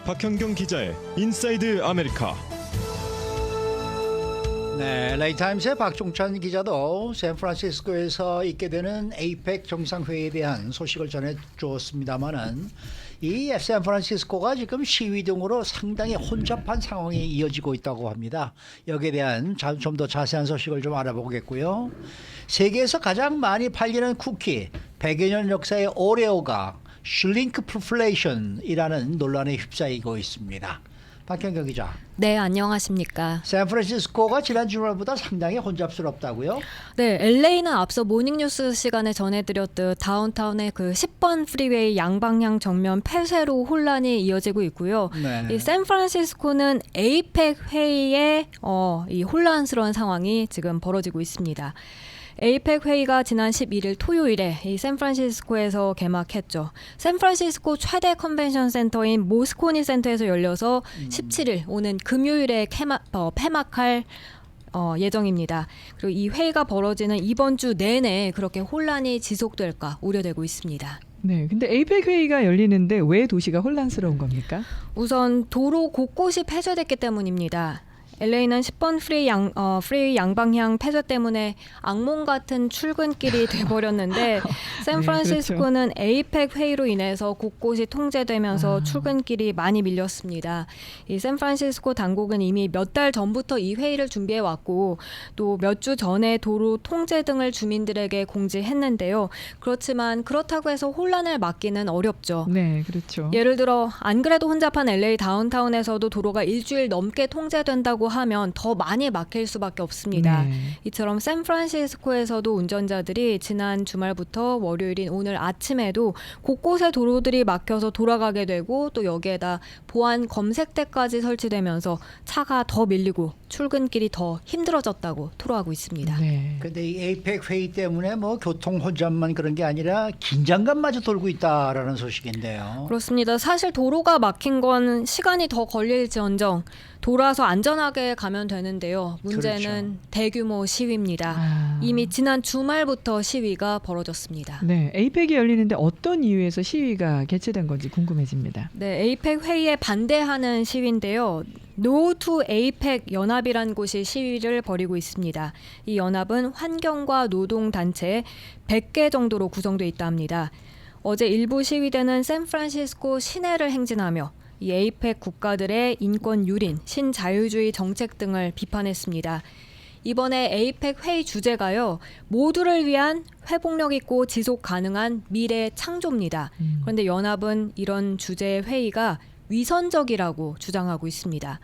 박현경 기자의 인사이드 아메리카. 네, LA타임스의 박종찬 기자도 샌프란시스코에서 있게 되는 에이펙 정상회의에 대한 소식을 전해주었습니다마는 이 샌프란시스코가 지금 시위 등으로 상당히 혼잡한 상황이 이어지고 있다고 합니다. 여기에 대한 좀 더 자세한 소식을 좀 알아보겠고요. 세계에서 가장 많이 팔리는 쿠키, 100여 년 역사의 오레오가 슐링크플레이션이라는 논란에 휩싸이고 있습니다. 박현경 기자. 네, 안녕하십니까. 샌프란시스코가 지난 주말보다 상당히 혼잡스럽다고요? 네, LA는 앞서 모닝뉴스 시간에 전해드렸듯 다운타운의 그 10번 프리웨이 양방향 정면 폐쇄로 혼란이 이어지고 있고요. 네. 이 샌프란시스코는 에이펙 회의에 이 혼란스러운 상황이 지금 벌어지고 있습니다. 에이펙 회의가 지난 11일 토요일에 이 샌프란시스코에서 개막했죠. 샌프란시스코 최대 컨벤션 센터인 모스코니 센터에서 열려서 17일 오는 금요일에 폐막할 예정입니다. 그리고 이 회의가 벌어지는 이번 주 내내 그렇게 혼란이 지속될까 우려되고 있습니다. 네, 근데 에이펙 회의가 열리는데 왜 도시가 혼란스러운 겁니까? 우선 도로 곳곳이 폐쇄됐기 때문입니다. LA는 10번 프리웨이 양방향 폐쇄 때문에 악몽 같은 출근길이 돼버렸는데 샌프란시스코는 네, 그렇죠. 에이펙 회의로 인해서 곳곳이 통제되면서 출근길이 많이 밀렸습니다. 이 샌프란시스코 당국은 이미 몇 달 전부터 이 회의를 준비해 왔고 또 몇 주 전에 도로 통제 등을 주민들에게 공지했는데요. 그렇지만 그렇다고 해서 혼란을 막기는 어렵죠. 네, 그렇죠. 예를 들어 안 그래도 혼잡한 LA 다운타운에서도 도로가 일주일 넘게 통제된다고 하면 더 많이 막힐 수밖에 없습니다. 네. 이처럼 샌프란시스코에서도 운전자들이 지난 주말부터 월요일인 오늘 아침에도 곳곳에 도로들이 막혀서 돌아가게 되고 또 여기에다 보안 검색대까지 설치되면서 차가 더 밀리고 출근길이 더 힘들어졌다고 토로하고 있습니다. 네. 근데 이 에이펙 회의 때문에 뭐 교통 혼잡만 그런 게 아니라 긴장감마저 돌고 있다라는 소식인데요. 그렇습니다. 사실 도로가 막힌 건 시간이 더 걸릴지언정 돌아서 안전하게 가면 되는데요. 문제는 그렇죠. 대규모 시위입니다. 이미 지난 주말부터 시위가 벌어졌습니다. 네, 에이펙이 열리는데 어떤 이유에서 시위가 개최된 건지 궁금해집니다. 네, 에이펙 회의에 반대하는 시위인데요. No to APEC 연합이라는 곳이 시위를 벌이고 있습니다. 이 연합은 환경과 노동 단체 100개 정도로 구성되어 있다 합니다. 어제 일부 시위대는 샌프란시스코 시내를 행진하며 이 에이펙 국가들의 인권 유린, 신자유주의 정책 등을 비판했습니다. 이번에 에이펙 회의 주제가요. 모두를 위한 회복력 있고 지속 가능한 미래 창조입니다. 그런데 연합은 이런 주제의 회의가 위선적이라고 주장하고 있습니다.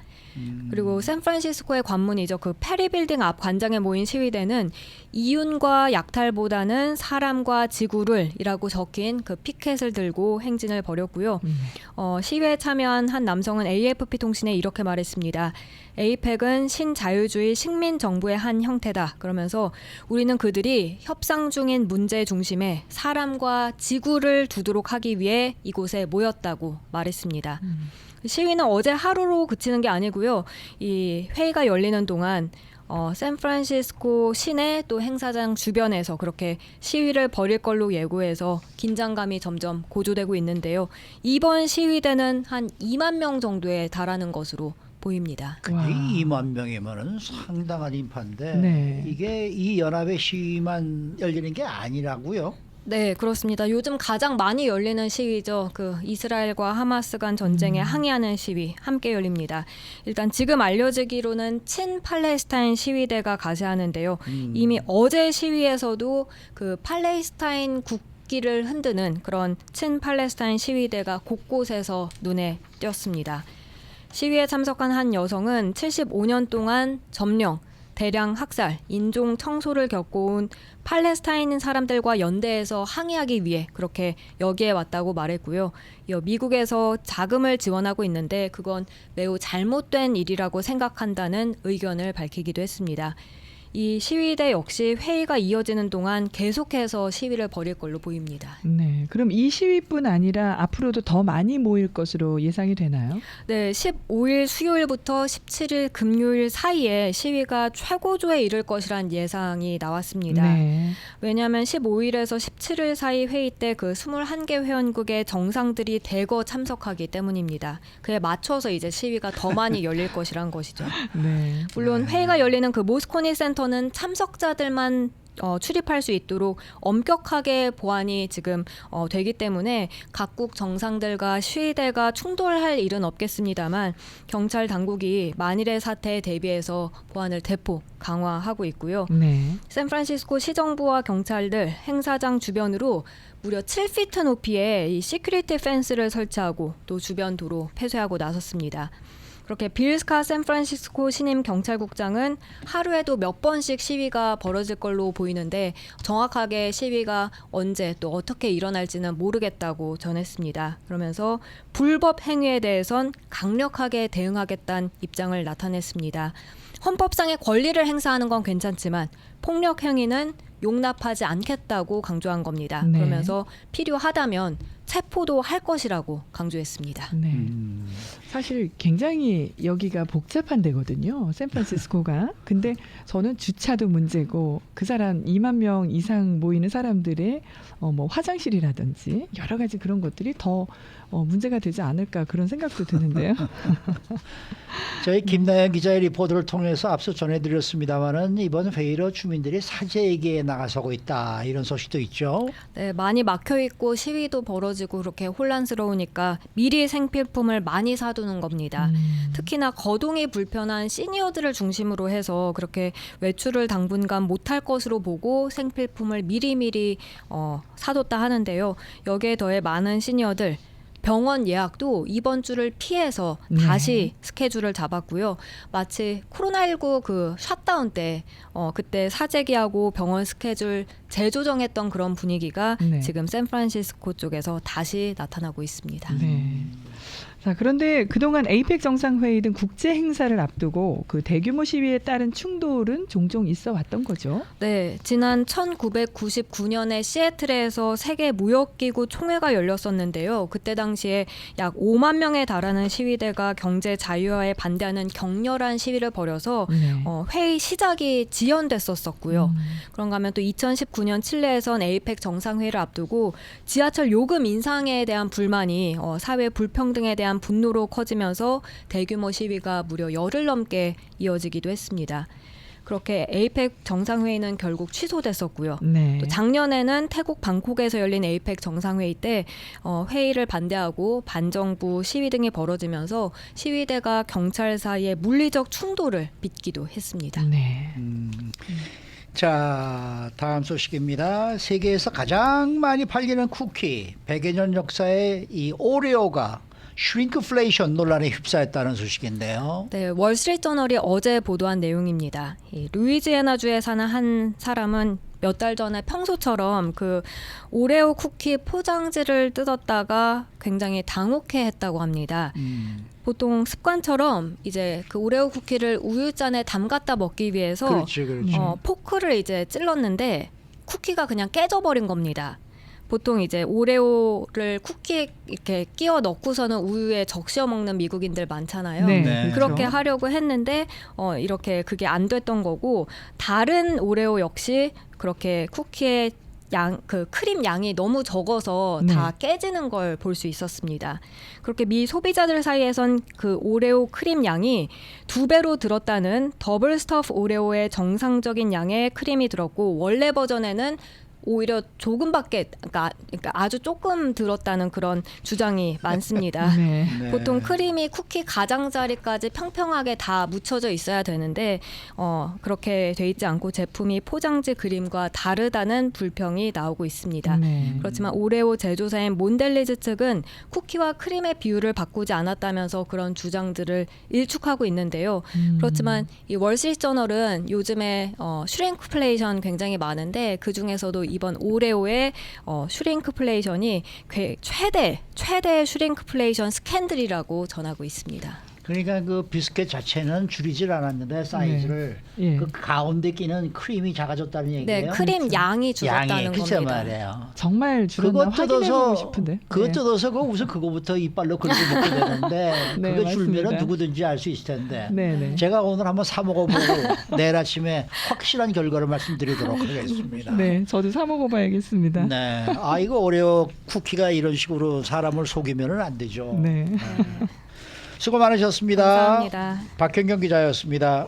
그리고 샌프란시스코의 관문이죠. 그 페리 빌딩 앞 광장에 모인 시위대는 이윤과 약탈보다는 사람과 지구를 이라고 적힌 그 피켓을 들고 행진을 벌였고요. 시위에 참여한 한 남성은 AFP 통신에 이렇게 말했습니다. 에이펙은 신자유주의 식민 정부의 한 형태다. 그러면서 우리는 그들이 협상 중인 문제 중심에 사람과 지구를 두도록 하기 위해 이곳에 모였다고 말했습니다. 시위는 어제 하루로 그치는 게 아니고요. 이 회의가 열리는 동안 샌프란시스코 시내 또 행사장 주변에서 그렇게 시위를 벌일 걸로 예고해서 긴장감이 점점 고조되고 있는데요. 이번 시위대는 한 2만 명 정도에 달하는 것으로 보입니다. 근데 와. 2만 명이면은 상당한 인파인데 네. 이게 이 연합의 시위만 열리는 게 아니라고요? 네, 그렇습니다. 요즘 가장 많이 열리는 시위죠. 그 이스라엘과 하마스 간 전쟁에 항의하는 시위 함께 열립니다. 일단 지금 알려지기로는 친 팔레스타인 시위대가 가세하는데요. 이미 어제 시위에서도 그 팔레스타인 국기를 흔드는 그런 친 팔레스타인 시위대가 곳곳에서 눈에 띄었습니다. 시위에 참석한 한 여성은 75년 동안 점령, 대량 학살, 인종 청소를 겪어온 팔레스타인 사람들과 연대해서 항의하기 위해 그렇게 여기에 왔다고 말했고요. 미국에서 자금을 지원하고 있는데 그건 매우 잘못된 일이라고 생각한다는 의견을 밝히기도 했습니다. 이 시위대 역시 회의가 이어지는 동안 계속해서 시위를 벌일 걸로 보입니다. 네. 그럼 이 시위뿐 아니라 앞으로도 더 많이 모일 것으로 예상이 되나요? 네, 15일 수요일부터 17일 금요일 사이에 시위가 최고조에 이를 것이란 예상이 나왔습니다. 네. 왜냐하면 15일에서 17일 사이 회의 때 그 21개 회원국의 정상들이 대거 참석하기 때문입니다. 그에 맞춰서 이제 시위가 더 많이 열릴 것이란 것이죠. 네. 물론 회의가 열리는 그 모스코니 센터는 참석자들만 출입할 수 있도록 엄격하게 보안이 지금 되기 때문에 각국 정상들과 시위대가 충돌할 일은 없겠습니다만 경찰 당국이 만일의 사태에 대비해서 보안을 대폭 강화하고 있고요. 네. 샌프란시스코 시정부와 경찰들 행사장 주변으로 무려 7피트 높이의 이 시큐리티 펜스를 설치하고 또 주변 도로 폐쇄하고 나섰습니다. 그렇게 빌 스카 샌프란시스코 신임 경찰국장은 하루에도 몇 번씩 시위가 벌어질 걸로 보이는데 정확하게 시위가 언제 또 어떻게 일어날지는 모르겠다고 전했습니다. 그러면서 불법 행위에 대해선 강력하게 대응하겠다는 입장을 나타냈습니다. 헌법상의 권리를 행사하는 건 괜찮지만 폭력 행위는 용납하지 않겠다고 강조한 겁니다. 네. 그러면서 필요하다면 체포도 할 것이라고 강조했습니다. 네. 사실 굉장히 여기가 복잡한 데거든요. 샌프란시스코가. 근데 저는 주차도 문제고 그 사람 2만 명 이상 모이는 사람들의 뭐 화장실이라든지 여러 가지 그런 것들이 더 문제가 되지 않을까 그런 생각도 드는데요. 저희 김나연 기자의 리포트를 통해서 앞서 전해드렸습니다마는 이번 회의로 주민들이 사죄에게 나가서고 있다 이런 소식도 있죠. 네, 많이 막혀 있고 시위도 벌어지고 그렇게 혼란스러우니까 미리 생필품을 많이 사두는 겁니다. 특히나 거동이 불편한 시니어들을 중심으로 해서 그렇게 외출을 당분간 못할 것으로 보고 생필품을 미리미리 사뒀다 하는데요. 여기에 더해 많은 시니어들 병원 예약도 이번 주를 피해서 다시 스케줄을 잡았고요. 마치 코로나19 그 샷다운 때 그때 사재기하고 병원 스케줄 재조정했던 그런 분위기가 네. 지금 샌프란시스코 쪽에서 다시 나타나고 있습니다. 네. 자, 그런데 그동안 에이펙 정상회의 등 국제 행사를 앞두고 그 대규모 시위에 따른 충돌은 종종 있어 왔던 거죠. 네, 지난 1999년에 시애틀에서 세계 무역기구 총회가 열렸었는데요. 그때 당시에 약 5만 명에 달하는 시위대가 경제 자유화에 반대하는 격렬한 시위를 벌여서 네. 회의 시작이 지연됐었고요. 그런가 하면 또 2019년 칠레에선 에이펙 정상회의를 앞두고 지하철 요금 인상에 대한 불만이 사회 불평등에 대한 분노로 커지면서 대규모 시위가 무려 열흘 넘게 이어지기도 했습니다. 그렇게 에이펙 정상회의는 결국 취소됐었고요. 네. 또 작년에는 태국 방콕에서 열린 에이펙 정상회의 때 회의를 반대하고 반정부 시위 등이 벌어지면서 시위대가 경찰 사이에 물리적 충돌을 빚기도 했습니다. 네. 자, 다음 소식입니다. 세계에서 가장 많이 팔리는 쿠키, 100여 년 역사의 이 오레오가 슈링크플레이션 논란에 휩싸였다는 소식인데요. 네, 월스트리트저널이 어제 보도한 내용입니다. 이 루이지애나주에 사는 한 사람은 몇 달 전에 평소처럼 그 오레오 쿠키 포장지를 뜯었다가 굉장히 당혹해했다고 합니다. 보통 습관처럼 이제 그 오레오 쿠키를 우유잔에 담갔다 먹기 위해서 그렇죠. 포크를 이제 찔렀는데 쿠키가 그냥 깨져버린 겁니다. 보통 이제 오레오를 쿠키에 이렇게 끼워 넣고서는 우유에 적셔 먹는 미국인들 많잖아요. 네, 네. 그렇게 그렇죠. 하려고 했는데 이렇게 그게 안 됐던 거고 다른 오레오 역시 그렇게 쿠키에 그 크림 양이 너무 적어서 네. 다 깨지는 걸 볼 수 있었습니다. 그렇게 미 소비자들 사이에선 그 오레오 크림 양이 2배로 들었다는 더블 스터프 오레오의 정상적인 양의 크림이 들었고 원래 버전에는 오히려 조금밖에 그러니까 아주 조금 들었다는 그런 주장이 많습니다. 네. 네. 보통 크림이 쿠키 가장자리까지 평평하게 다 묻혀져 있어야 되는데 그렇게 돼 있지 않고 제품이 포장지 그림과 다르다는 불평이 나오고 있습니다. 네. 그렇지만 오레오 제조사인 몬델리즈 측은 쿠키와 크림의 비율을 바꾸지 않았다면서 그런 주장들을 일축하고 있는데요. 그렇지만 이 월스트리트저널은 요즘에 슈링크플레이션 굉장히 많은데 그 중에서도 이번 오레오의 슈링크플레이션이 최대 슈링크플레이션 스캔들이라고 전하고 있습니다. 그러니까 그 비스켓 자체는 줄이질 않았는데 사이즈를 예. 그 가운데 끼는 크림이 작아졌다는 네, 얘기예요. 크림 양이 줄었다는 글쎄 겁니다. 말이에요. 정말 줄었나 확인해보고 싶은데. 그거 네. 뜯어서 그 우선 그거부터 이빨로 긁고 먹게 되는데 네, 그거 줄면은 맞습니다. 누구든지 알 수 있을 텐데. 네, 네. 제가 오늘 한번 사 먹어보고 내일 아침에 확실한 결과를 말씀드리도록 하겠습니다. 네, 저도 사 먹어봐야겠습니다. 네. 아 이거 오레오 쿠키가 이런 식으로 사람을 속이면은 안 되죠. 네. 수고 많으셨습니다. 감사합니다. 박현경 기자였습니다.